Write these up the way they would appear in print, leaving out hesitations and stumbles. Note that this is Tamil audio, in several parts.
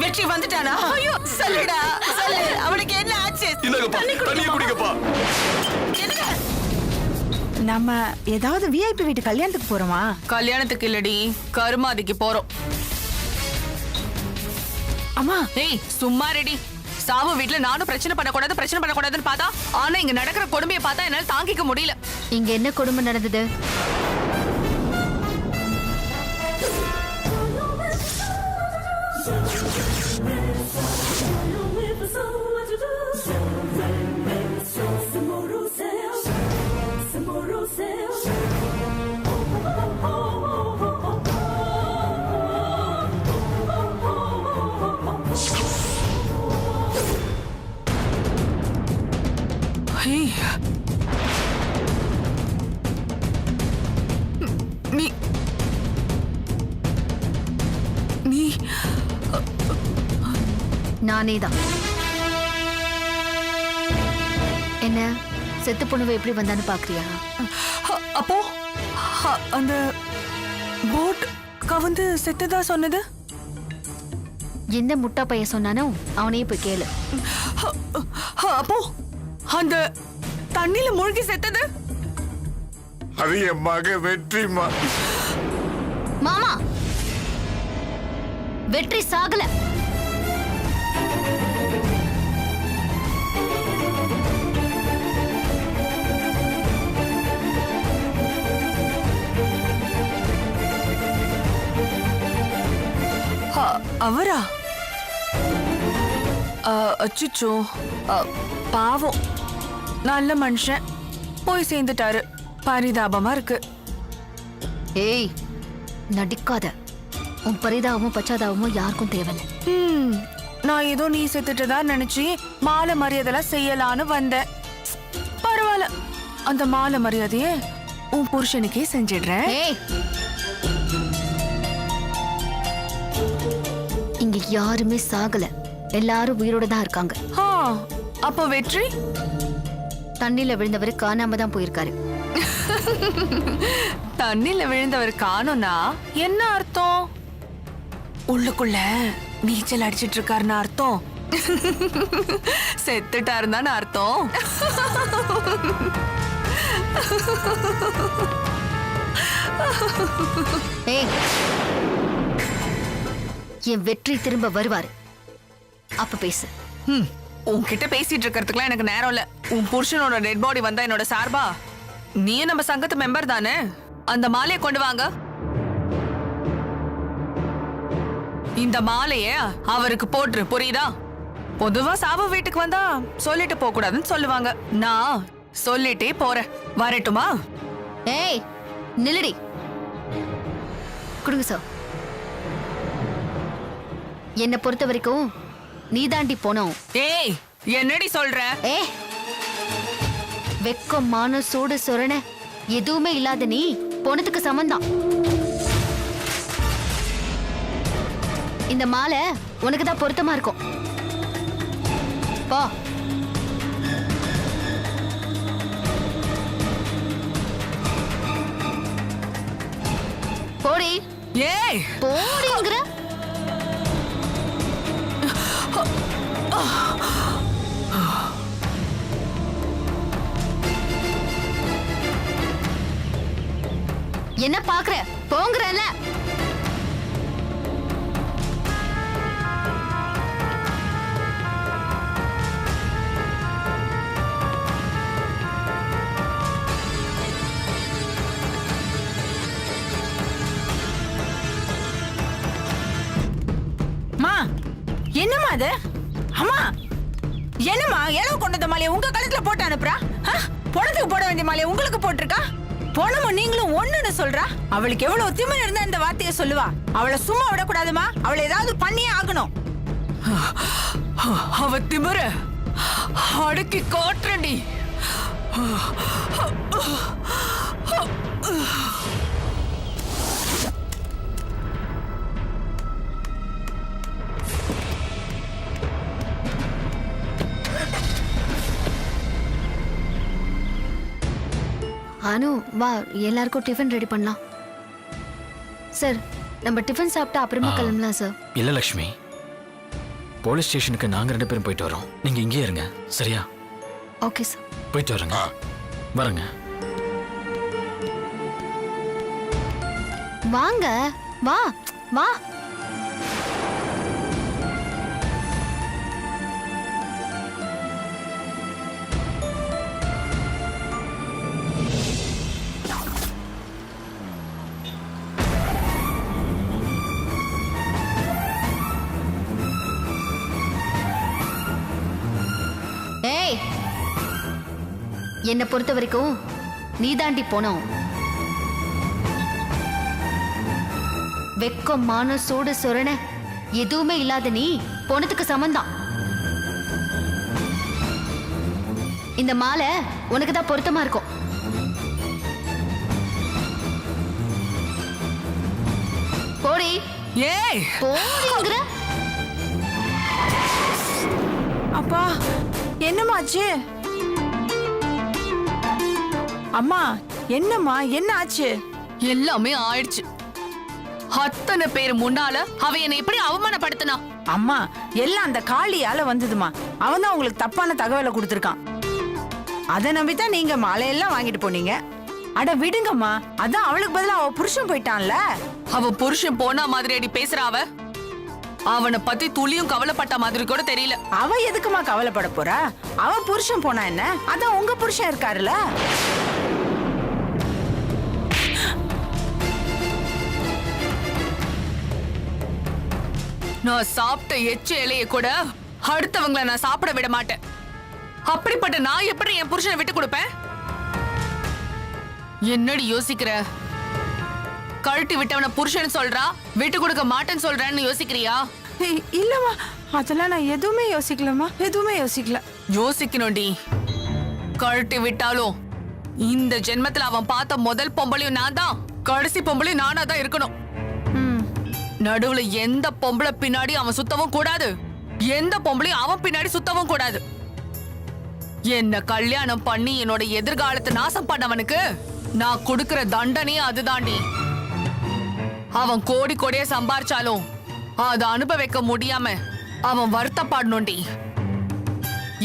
வெற்றி வந்துட்டானா? ஐயோ சொல்லுடா சொல்லு, அவனுக்கு என்ன ஆச்சு? தண்ணி குடிங்கப்பா. நம்ம ஏதாவது விஐபி வீட்டு கல்யாணத்துக்கு போறோமா? கல்யாணத்துக்கு இல்லடி, கருமாதிக்கு போறோம். அம்மா ஏய் சும்மா ரெடி. சாவு வீட்டுல நானும் பிரச்சனை பண்ணக்கூடாதுன்னு பார்த்தா, ஆனா இங்க நடக்கிற கொடுமையை பார்த்தா என்னால தாங்கிக்க முடியல. இங்க என்ன கொடுமை நடந்தது? நீ நானேதான். என்ன செத்து பொண்ணுவ எப்படி வந்தான்னு பாக்குறியா? அப்போ அந்த போட் கவுந்து செத்துதா சொன்னது? எந்த முட்டா பையன் சொன்னானோ அவனையே போய் கேளு. அப்போ அந்த தண்ணில மூழ்கி செத்தது அது என் மக வெற்றிமா. மாமா, வெற்றி சாகல. அவரா? அச்சுச்சோ, பாவம், நல்ல மனுஷன் போய் சேர்ந்துட்டாரு. பரிதாபமா இருக்கு. ஏய் நடிக்காத. உன் பரிதாபமும் பச்சாதாபமும் யாருக்கும் தேவையில்லை. நான் ஏதோ நீ செத்துட்டதா நினைச்சு மாலை மரியாதைலாம் செய்யலான்னு வந்தேன். பரவாயில்ல, அந்த மாலை மரியாதைய உன் புருஷனுக்கே செஞ்சிடுறேன். ஏய், இங்க யாருமே சாகல, எல்லாரும் உயிரோட தான் இருக்காங்க. அப்போ வெற்றி தண்ணில விழுந்தவர் காணாம தான் போயிருக்காரு. தண்ணில விழுந்தவர் காணோம்னா என்ன அர்த்தம்? உள்ளுக்குள்ள நீச்சல் அடிச்சிட்டு இருக்காருன்னு அர்த்தம். செத்துட்டாருந்தான்னு அர்த்தம். ஏய், என் வெற்றி திரும்ப வருவாரு, அப்ப பேசு. உன்கிட்ட பேசிட்டு இருக்கிறதுக்குலாம் எனக்கு நேரம் இல்ல. உன் புருஷனோட டெட் பாடி வந்தா என்னோட சார்பா? நீயும் நம்ம சங்கத்து மெம்பர் தானே? அந்த மாலையை கொண்டு வாங்க. இந்த மாலைய அவருக்கு போட்டுரு, புரியுதா? பொதுவா சாப வீட்டுக்கு வந்தா சொல்லிட்டு போக கூடாதுன்னு சொல்லுவாங்க. நான் சொல்லிட்டே போறேன். வரட்டுமா? ஏய் நில்லடி. குடுங்க சார். என்ன பொறுத்த வரைக்கும் நீ தாண்டி போனோம். ஏய் என்னடி சொல்ற? ஏ வெக்கம் மானம் சூடு சொரண எதுவுமே இல்லாத நீ போனதுக்கு சமந்தான். இந்த மாலை உனக்கு தான் பொருத்தமா இருக்கும். போ. போடி. ஏய் போடிங்கற. என்ன பாக்குற? போங்கறல. என்னம்மா அது? அம்மா என்னம்மா எளவு கொண்டு வந்த மாலையை உங்க கழுத்துல போட்டு அனுப்புறா? பொணத்துக்கு போட வேண்டிய மாலையை உங்களுக்கு போட்டிருக்கா? பொணமும் நீங்களும் ஒண்ணுன்னு சொல்றா. அவளுக்கு எவ்வளவு திமிரு இருந்தா இந்த வார்த்தையை சொல்லுவா? அவளை சும்மா விடக்கூடாதுமா. அவளை ஏதாவது பண்ணியே ஆகணும். அவ திமிர அடக்கி காட்டுறடி. அனு வா எல்லாருக்கும் டிஃபன் ரெடி பண்ணலாம். சார் நம்ம டிஃபன் சாப்பிட்டா அப்புறமா கிளம்பலாம் சார். இல்ல லக்ஷ்மி, போலீஸ் ஸ்டேஷனுக்கு நாங்க 2 பேரும் போயிட்டு வரோம். நீங்க இங்கேயே இருங்க, சரியா? Okay sir. போயிட்டு வரேங்க. வரேங்க. வாங்க வா வா. ஏய், என்னை பொறுத்த வரைக்கும் நீ தாண்டி போனோம். வெக்கம் மானம் சூடு சொரண எதுவுமே இல்லாத நீ போனதுக்கு சமந்தான். இந்த மாலை உனக்கு தான் பொருத்தமா இருக்கும். போடி. ஏய் போடிங்கிற. அப்பா என்னமாச்சு? அம்மா என்னம்மா, என்ன ஆச்சு? எல்லாமே ஆயிடுச்சு. அத்தனை பேர் முன்னால அவ என்னை எப்படி அவமானப்படுத்தினா? அம்மா எல்லாம் அந்த காளியால வந்ததுமா. அவன் தான் உங்களுக்கு தப்பான தகவலை கொடுத்துருக்கான். அதை நம்பித்தான் நீங்க மாலையெல்லாம் வாங்கிட்டு போனீங்க. அட விடுங்கம்மா, அதான் அவளுக்கு பதிலா அவ புருஷன் போயிட்டான்ல. அவ புருஷன் போனா மாதிரி அடி பேசுறா. அவனை பத்தி துளியும் கவலைப்பட்ட மாதிரி கூட தெரியல. அவ எதுக்குமா கவலைப்பட போறா? அவ புருஷன் போனா என்ன, அதான் உங்க புருஷன் இருக்காருல்ல. நான் சாப்பிட்ட எச்ச இலைய கூட அடுத்தவங்களை நான் சாப்பிட விட மாட்டேன். அப்படிப்பட்ட நான் எப்படி என் புருஷனை விட்டு கொடுப்பேன்? என்னடி யோசிக்கிற? கழட்டி விட்டவன புருஷன் சொல்றா, விட்டு கொடுக்க மாட்டேன்னு சொல்றேன்னு யோசிக்கிறியா? இல்லம்மா, அதெல்லாம் நான் எதுவுமே யோசிக்கலம்மா, எதுவுமே யோசிக்கல. யோசிக்கணும்டி. கழட்டி விட்டாலும் இந்த ஜென்மத்துல அவன் பார்த்த முதல் பொம்பளையும் நான் தான், கடைசி பொம்பளையும் நானா தான் இருக்கணும். நடுவுல எந்த பொம்பளை பின்னாடி அவன் சுத்தவும் கூடாது, எந்த பொம்பளையும் அவன் பின்னாடி சுத்தவும் கூடாது. என்ன கல்யாணம் பண்ணி என்னோட எதிர்காலத்தை நாசம் பண்ணவனுக்கு நான் கொடுக்கிற தண்டனையே அதுதாண்டி. அவன் கோடி கோடியே சம்பாரிச்சாலும் அதை அனுபவிக்க முடியாம அவன் வருத்தப்படணும்டி.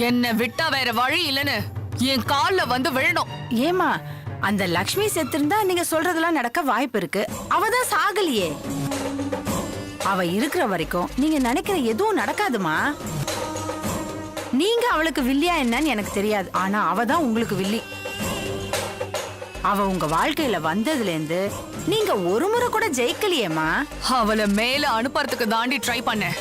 என்ன விட்டா வேற வழி இல்லைன்னு என் கால்ல வந்து விழணும். ஏமா, அந்த லக்ஷ்மி செத்திருந்தா நீங்க சொல்றதெல்லாம் நடக்க வாய்ப்பு இருக்கு. அவதான் சாகலையே. அவ இருக்கிற வரைக்கும் நீங்க நினைக்கிற எதுவும் நடக்காதுமா. நீங்க அவளுக்கு வில்லியா என்னன்னு எனக்கு தெரியாது, ஆனா அவ தான் உங்களுக்கு வில்லி. அவ உங்க வாழ்க்கையில வந்ததுல இருந்து நீங்க ஒரு முறை கூட ஜெயிக்கலையேமா. அவளை மேல அனுப்புறதுக்கு தாண்டி ட்ரை பண்ணேன்,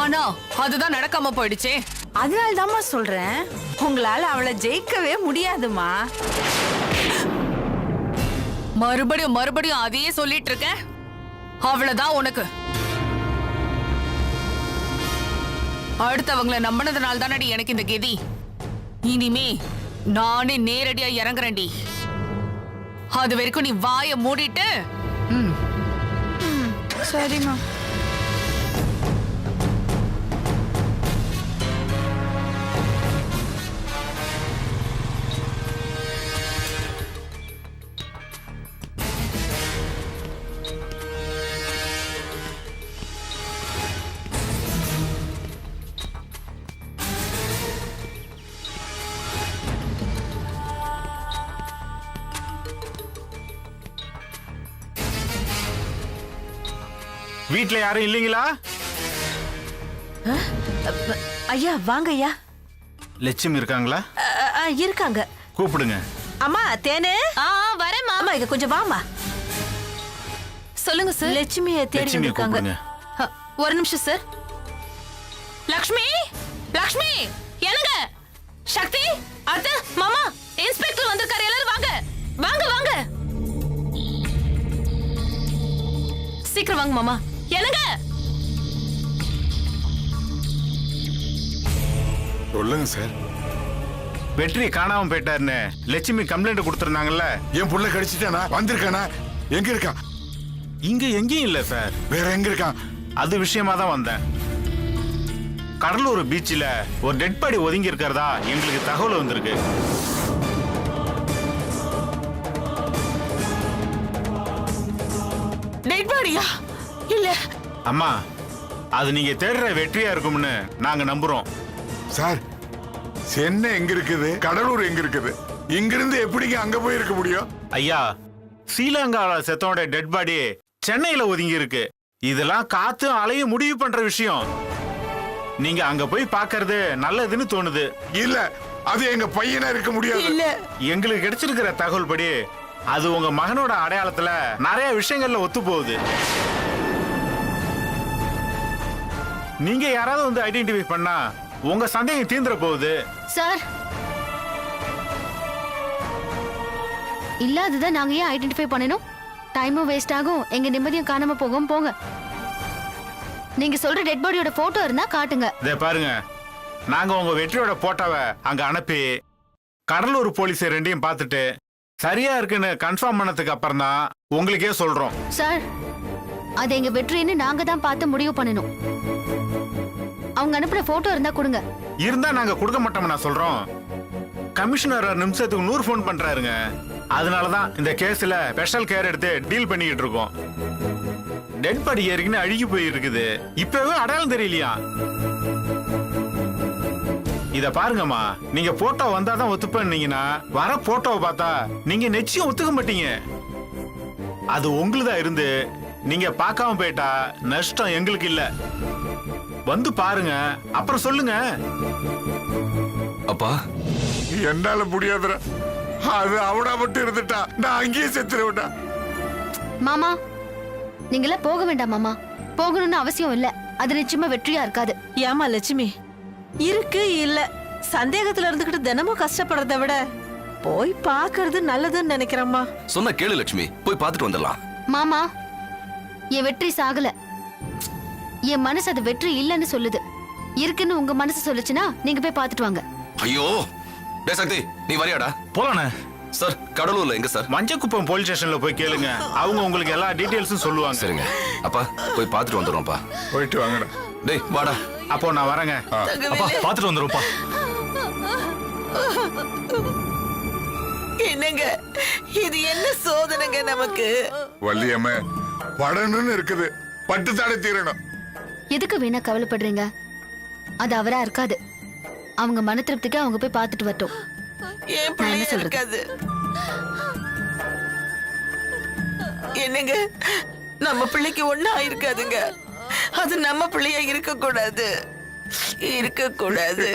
ஆனா அதுதான் நடக்காம போயிடுச்சே. அதனால தாம்மா சொல்றேன், உங்களால அவளை ஜெயிக்கவே முடியாதுமா. மறுபடியும் மறுபடியும் அதையே சொல்லிட்டு இருக்க. அவ்வளவுதான் உனக்கு. அடுத்தவங்களை நம்பினதுனால தானடி எனக்கு இந்த கெதி. இனிமே நானே நேரடியா இறங்குறேன்டி. அது வரைக்கும் நீ வாயை மூடிட்டு. சரிம்மா. வீட்ல யாரும் இல்லீங்களா? ஐயா வாங்க ஐயா. லட்சுமி இருக்காங்களா? இருக்காங்க. கூப்பிடுங்க. அம்மா தேனு. வரேன் அம்மா இங்க கொஞ்சம் வாமா. சொல்லுங்க சார். லட்சுமியை தேடி லட்சுமியை வந்திருக்காங்க. கூப்பிடுங்க. ஒரு நிமிஷம் சார். லக்ஷ்மி, லக்ஷ்மி, என்னங்க? சக்தி, அத்தை, மாமா, இன்ஸ்பெக்டர் வந்திருக்காரு. எல்லாரும் வாங்க, வாங்க, வாங்க. சீக்கிரம் வாங்க மாமா. என்னங்க? சொல்லுங்க சார். வெற்றி காணாம போயிட்டாருன்னு லட்சுமி கம்ப்ளைண்ட் கொடுத்திருந்தாங்கல்ல. என் புள்ள கடிச்சிட்டானா? வந்திருக்கானா? எங்க இருக்கான்? இங்க எங்கேயும் இல்ல சார். வேற எங்க இருக்கான்? அது விஷயமா தான் வந்தேன். கடலூர் பீச்சில் ஒரு டெட் பாடி ஒதுங்கி இருக்கிறதா எங்களுக்கு தகவல் வந்திருக்கு. டெட் பாடியா? இல்ல அம்மா அது நீங்க தேடுற வெற்றியா இருக்கும்னு நாங்க நம்புறோம். சார் சென்னை எங்க இருக்குது, கடலூர் எங்க இருக்குது? இங்கிருந்து எப்படிங்க அங்க போய் இருக்க முடியும்? ஐயா, ஸ்ரீலங்கால செத்தோட டெட் பாடி சென்னையில ஒதுங்கி இருக்கு. இதெல்லாம் காத்து அலையும் முடிவு பண்ற விஷயம். நீங்க அங்க போய் பாக்குறது நல்லதுன்னு தோணுது. இல்ல, அது எங்க பையனா இருக்க முடியாது. இல்ல எங்களுக்கு கிடைச்சிருக்கிற தகவல் படி அது உங்க மகனோட அடையாளத்துல நிறைய விஷயங்கள்ல ஒத்து போகுது. நீங்க யாராவது வந்து ஐடென்டிஃபை பண்ணா உங்க சந்தேகம் தீந்துற போகுது. சார் இல்லாததை நாங்க ஏன் ஐடென்டிஃபை பண்ணணும்? டைமும் வேஸ்ட் ஆகும், எங்க நிம்மதியும் காணாம போகும். போங்க. நீங்க சொல்ற டெட் பாடியோட போட்டோ இருந்தா காட்டுங்க. இதை பாருங்க, நாங்க உங்க வெற்றியோட போட்டோவை அங்க அனுப்பி கடலூர் போலீஸ் ரெண்டையும் பார்த்துட்டு சரியா இருக்குன்னு கன்ஃபார்ம் பண்ணதுக்கு அப்புறம் தான் உங்களுக்கே சொல்றோம். சார் அது எங்க வெற்றின்னு நாங்க தான் பார்த்து முடிவு பண்ணணும். அவங்க அனுப்புற போட்டோ இருந்தா கொடுங்க. இருந்தா நாங்க கொடுக்க மாட்டோம். நான் சொல்றோம், கமிஷனர் நிமிஷத்துக்கு 100 போன் பண்றாருங்க. அதனாலதான் இந்த கேஸ்ல ஸ்பெஷல் கேர் எடுத்து டீல் பண்ணிக்கிட்டு இருக்கோம். டெட் பாடி ஏற்கனவே அழுகி போய் இருக்குது. இப்பவே அடையாளம் தெரியலையா? இத பாருங்கம்மா, நீங்க போட்டோ வந்தாதான் ஒத்துப்பீங்கன்னா வர போட்டோவை பார்த்தா நீங்க நிச்சயம் ஒத்துக்க மாட்டீங்க. அது உங்களுதா இருந்து நீங்க பார்க்காம போயிட்டா நஷ்டம் எங்களுக்கு இல்ல. வந்து பாருங்க, அப்புறம் சொல்லுங்க. அப்பா என்னால முடியாதுடா. அது அவனா மட்டும் இருந்துட்டா நான் அங்கேயே செத்துருவேன்டா. மாமா நீங்கள போக வேண்டாம் மாமா. போகணும்னு அவசியம் இல்ல. அது நிச்சயமா வெற்றியா இருக்காது. ஏமா லட்சுமி, இருக்கு இல்ல சந்தேகத்துல இருந்துகிட்டு தினமும் கஷ்டப்படுறதை விட போய் பாக்குறது நல்லதுன்னு நினைக்கிறேம்மா. சொன்ன கேளு லட்சுமி, போய் பார்த்துட்டு வந்துடலாம். மாமா என் வெற்றி சாகல. என் மனசு அது வெற்றி இல்லைன்னு சொல்லுது. இருக்குன்னு உங்க மனசு சொல்லுச்சுன்னா நீங்க போய் பார்த்துட்டு வாங்க. ஐயோ டே சக்தி, நீ வரியாடா? போலானே சார், கடலூர்ல எங்க சார்? மஞ்சக்குப்பம் போலீஸ் ஸ்டேஷன்ல போய் கேளுங்க. அவங்க உங்களுக்கு எல்லா டீடைல்ஸும் சொல்லுவாங்க. சரிங்க அப்பா, போய் பார்த்துட்டு வந்துடுறோம்ப்பா. போயிட்டு வாங்கடா. டேய் வாடா. அப்போ நான் வரேங்க. அப்பா பார்த்துட்டு வந்துடும்ப்பா. என்னங்க இது என்ன சோதனைங்க நமக்கு? வள்ளியம்மா, படணும்னு இருக்குது, பட்டு தானே தீரணும். எதுக்கு வீணா கவலைப்படுறீங்க? அது அவரா இருக்காது. அவங்க மன திருப்திக்கு அவங்க போய் பார்த்துட்டு வரட்டும். ஏன் நான் என்ன பிள்ளையா சொல்றது? இருக்காது? என்னங்க நம்ம பிள்ளைக்கு ஒண்ணா இருக்காதுங்க. அது நம்ம பிள்ளையா இருக்க கூடாது, இருக்க கூடாது.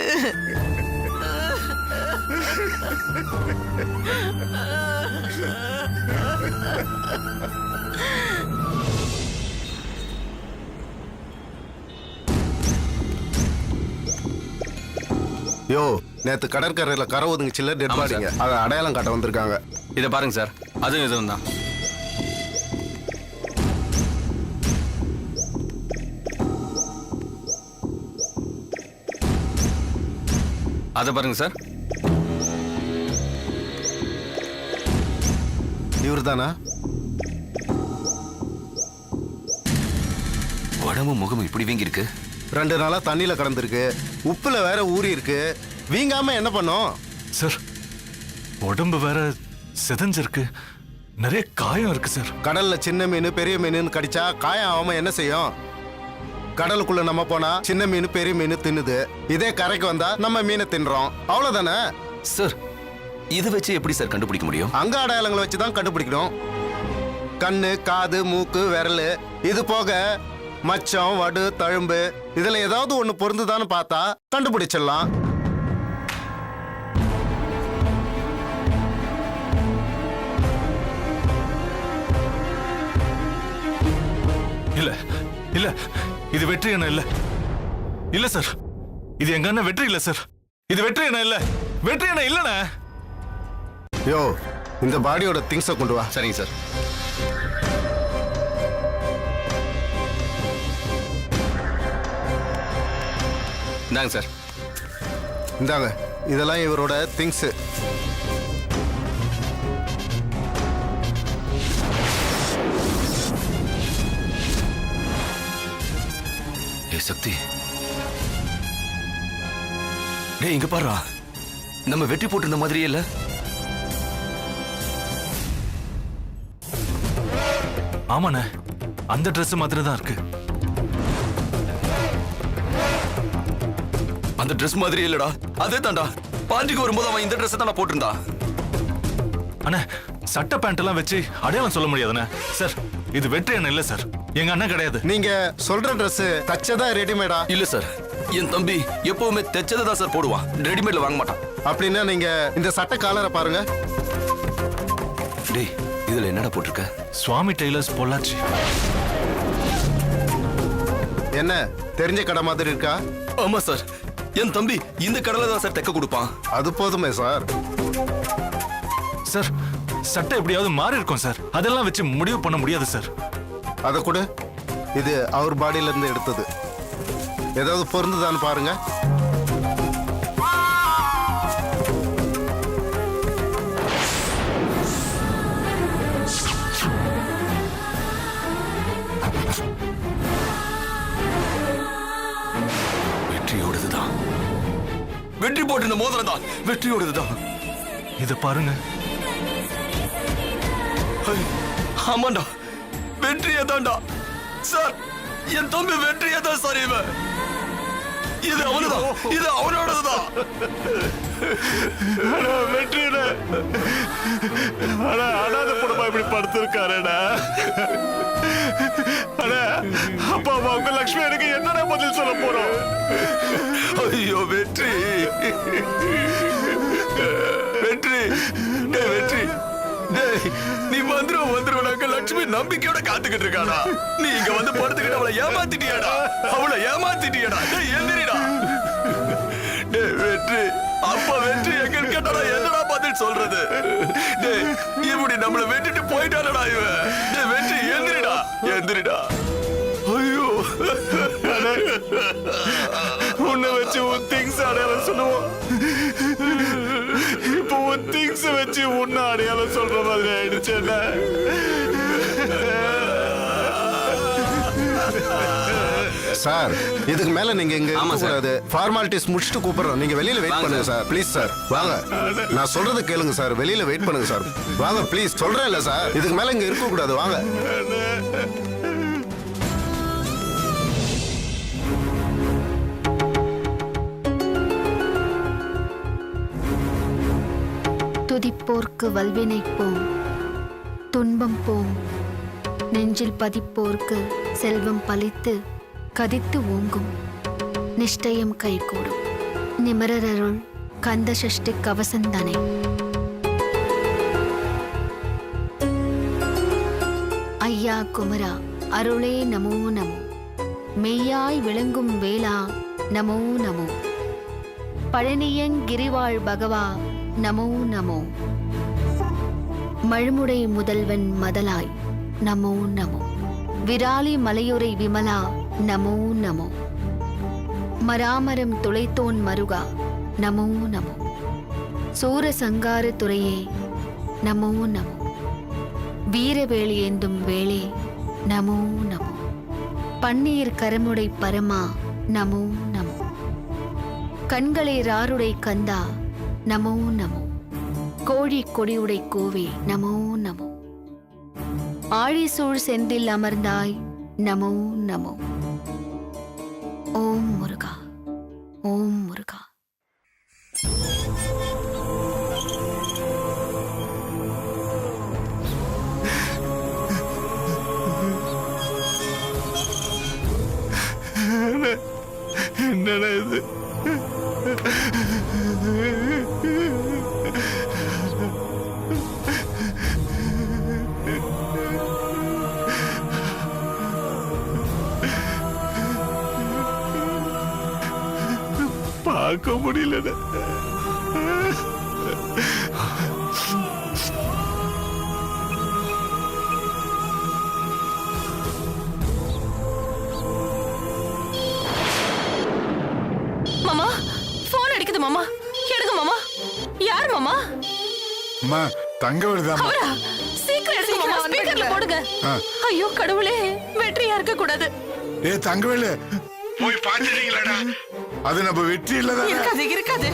யோ, நேத்து கடற்கரையில கரை ஒதுங்குச்சுல டெட் ஆமா பாடிங்க, அதை அடையாளம் காட்ட வந்திருக்காங்க. இதை பாருங்க சார், அதுவும் இதுவும் தான். அதை பாருங்க சார். இவர் தானா? உடம்பு முகம் இப்படி வீங்கி இருக்கு. 2 நாளா தண்ணியில கடந்திருக்கு, உப்புல வேற ஊறி இருக்கு. வீங்காம என்ன பண்ணும் சார்? உடம்பு வேற செதஞ்சிருக்கு, நிறைய காயம் இருக்கு சார். கடல்ல சின்ன மீன் பெரிய மீன் கடிச்சா காயம் ஆகாம என்ன செய்யும்? கடலுக்குள்ள நம்ம போனா சின்ன மீன் பெரிய மீன் தின்னுது. இதே கரைக்கு வந்தா நம்ம மீனை தின்றோம், அவ்வளவுதானே சார், இது வச்சு எப்படி சார் கண்டுபிடிக்க முடியும்? அங்க அடையாளங்களை வச்சுதான் கண்டுபிடிக்கணும். கண்ணு, காது, மூக்கு, விரல், இது போக மச்சம், வடு, தழும்பு, இதுல ஏதாவது ஒண்ணு பொருந்துதான்னு பார்த்தா கண்டுபிடிச்சிடலாம். இல்ல இல்ல, இது வெற்றி என்ன இல்ல. இல்ல சார், இது எங்க அண்ணன் வெற்றி இல்ல சார். இது வெற்றி என்ன இல்ல, வெற்றி என்ன இல்லண்ணே. யோ, இந்த பாடியோட திங்ஸை கொண்டு வா. சரிங்க சார். இந்தாங்க சார். இந்தாங்க, இதெல்லாம் இவரோட திங்ஸ். ஏ சக்தி, டேய் இங்க பாருடா, நம்ம வெற்றி போட்டிருந்த மாதிரியே இல்ல. ஆமாண்ணே, அந்த Dress மாதிரி தான் இருக்கு. அந்த Dress மாதிரி இல்லடா, அதே தான்டா. பார்ட்டிக்கு வரும்போது அவன் இந்த Dress தான் போட்டிருந்தான். அண்ணே, சட்டை பேண்ட் எல்லாம் வச்சு அடையாளம் சொல்ல முடியாதுண்ணே. சார், இது வெற்றி அண்ணன் இல்ல சார், எங்க அண்ணன் கிடையாது. நீங்க சொல்ற Dress தச்சதா ரெடிமேடா? இல்ல சார், என் தம்பி எப்பவுமே தைச்சதை தான் சார் போடுவான், ரெடிமேட்ல வாங்க மாட்டான். அப்படின்னா நீங்க இந்த சட்டை காலரை பாருங்க. டேய், இதுல என்னடா போட்டிருக்க? சுவாமி டெய்லர்ஸ் பொள்ளாச்சி. என்ன தெரிஞ்ச கடை மாதிரி இருக்கா? ஆமா சார், என் தம்பி இந்த கடலை தான் சார் தைக்க கொடுப்பான். அது போதுமே சார். சார், சட்டை எப்படியாவது மாறி இருக்கும் சார், அதெல்லாம் வச்சு முடிவு பண்ண முடியாது சார். அதை கூட இது அவர் பாடியில இருந்து எடுத்தது. ஏதாவது பொருந்துதான்னு பாருங்க. வெற்றியோடதுதான். வெற்றி போட்டு இந்த மோதிரம் தான் வெற்றியோடதுதான். இத பாருங்க. ஆமாண்டா, வெற்றியே தான்டா சார். என் தம்பி வெற்றியே தான் சார். இவன் இது அவனுதான், இது அவனோடதுதான். வெற்றியில அனாத குடும்பம் இப்படி படுத்திருக்காருடா. அப்பா அம்மா உங்க லட்சுமி எனக்கு என்னடா பதில் சொல்ல போறோம்? ஐயோ வெற்றி, வெற்றி, டேய் வெற்றி, டேய் நீ வந்துருவனாக்க லட்சுமி நம்பிக்கையோட காத்துக்கிட்டு இருக்காடா. நீ இங்க வந்து படுத்துக்கிட்டு அவளை ஏமாத்திட்டியாடா, அவளை ஏமாத்திட்டியாடா. டேய் எந்திரிடா. டேய் வெற்றி, அப்பா வெற்றி எங்க கேட்டாடா என்னடா பதில் சொல்றது? டேய் இப்படி நம்மள வெட்டிட்டு போயிட்டானடா இவன். டேய் வெற்றி எந்திரிடா, எந்திரிடா. ஐயோ, உன்னை வச்சு உன் திங்ஸ் அடையாளம் சொல்லுவோம். இப்போ உன் திங்ஸ் வச்சு உன்னை அடையாளம் சொல்ற மாதிரி ஆயிடுச்சு. சார், இதுக்கு மேல நீங்க இங்க இருக்க கூடாது. ஃபார்மாலிட்டிஸ் முடிச்சிட்டு கூப்பிடுறோம். நீங்க வெளியில வெயிட் பண்ணுங்க சார். ப்ளீஸ் சார், வாங்க. நான் சொல்றது கேளுங்க சார். வெளியில வெயிட் பண்ணுங்க சார். வாங்க ப்ளீஸ், சொல்றேன் இல்ல சார். இதுக்கு மேல இங்க இருக்க கூடாது. வாங்க. துதிப்போர்க்கு வல்வினை போம், துன்பம் போம், நெஞ்சில் பதிப்போர்க்கு செல்வம் பலித்து கதித்து ஓங்கும், நிஷ்டயம் கைகூடும், நிமரருள் கந்த சஷ்டி கவசந்தனை. ஐயா குமரா அருளே நமோ நமோ, மெய்யாய் விளங்கும் வேளா நமோ நமோ, பழனியங் கிரிவாழ் பகவா நமோ நமோ, மழுமுடை முதல்வன் மதலாய் நமோ நமோ, விராலி மலையுரை விமலா நமோ நமோ, மராமரம் துளைத்தோன் மருகா நமோ நமோ, சூரசங்கார துறையே நமோ நமோ, வீரவேளி ஏந்தும் வேளே நமோ நமோ, பன்னீர் கரமுடை பரமா நமோ நமோ, கண்களை ராருடை கந்தா நமோ நமோ, கோழி கொடியுடை கோவே நமோ நமோ, ஆழிசூழ் செந்தில் அமர்ந்தாய் நமோ நமோ. ஓம் முருகா, ஓம் முருகா. என்னடா இது? பார்க்க முடியல. மாமா, போன் அடிக்குது மாமா, எடுங்க மாமா. யார் மாமா? அம்மா, தங்கவேலுதான். அவரா? சீக்கிரம் எடுங்க மாமா, ஸ்பீக்கர்ல போடுங்க. ஐயோ கடவுளே, வெற்றியா இருக்க கூடாது. ஏய் தங்கவேலு, போய் பாத்துட்டீங்களாடா? அது நம்ம வெற்றி இல்லதானே? இருக்காது இருக்காது.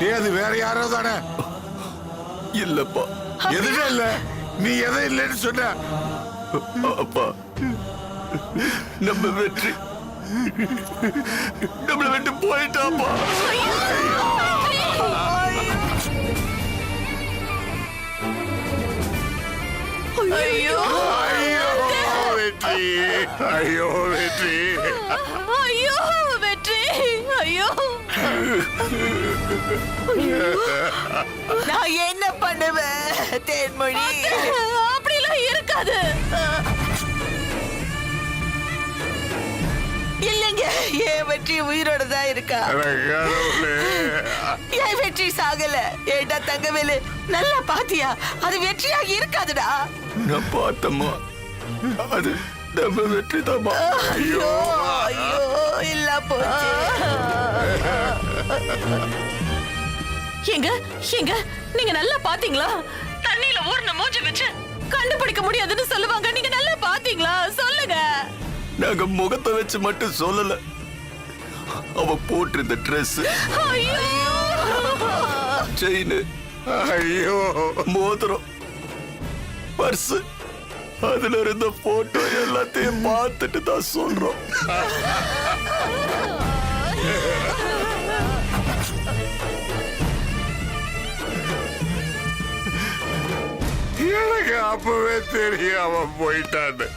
ஏய் அது வேற யாரோ தானே? இல்லப்பா. எதுவும் இல்ல. நீ எதை இல்லைன்னு சொன்ன அப்பா நம்ம வெற்றி நம்மளை விட்டு போயிட்டாப்பா. ஐயோ ஐயோ வெற்றி, ஐயோ வெற்றி, ஐயோ வெற்றி, ஐயோ நான் என்ன பண்ணுவேன் தேன்மொழி? அப்படிலாம் இருக்காது. இல்லைங்க, என் வெற்றி உயிரோட தான் இருக்கா. கடவுளே. என் வெற்றி சாகல. ஏடா தங்கவேலு, நல்லா பாத்தியா? அது வெற்றியாக இருக்காதுடா. நான் பார்த்தம்மா, அது நம்ம வெற்றி தான்மா. ஐயோ ஐயோ, இல்ல போச்சு. எங்க எங்க நீங்க நல்லா பாத்தீங்களா? தண்ணியில ஊர்ன மூஞ்சி வச்சு கண்டுபிடிக்க முடியாதுன்னு சொல்லுவாங்க. நீங்க நல்லா பாத்தீங்களா? சொல்லுங்க. நாங்க முகத்தை வச்சு மட்டும் சொல்லல, அவ போட்டிருந்த ட்ரெஸ், செயின், ஐயோ மோதிரம், பர்ஸ், அதுல இருந்த போட்டோ எல்லாத்தையும் பார்த்துட்டு தான் சொல்றோம். எனக்கு அப்பவே தெரியும் அவன் போயிட்டான்னு.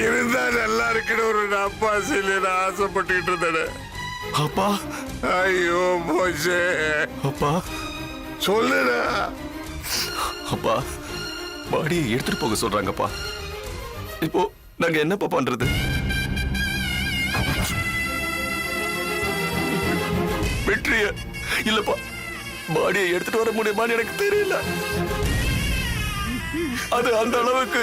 இருந்தா நல்லா இருக்குன்னு ஒரு நப்பாசையில நான் ஆசைப்பட்டுக்கிட்டு இருந்தேன். அப்பா, ஐயோ போச்சே. அப்பா, சொல்லுடா. அப்பா, பாடியை எடுத்துட்டு போக சொல்றாங்கப்பா. இப்போ நாங்க என்னப்பா பண்றது? வெற்றிய இல்லப்பா, பாடியை எடுத்துட்டு வர முடியுமான்னு எனக்கு தெரியல. அது அந்த அளவுக்கு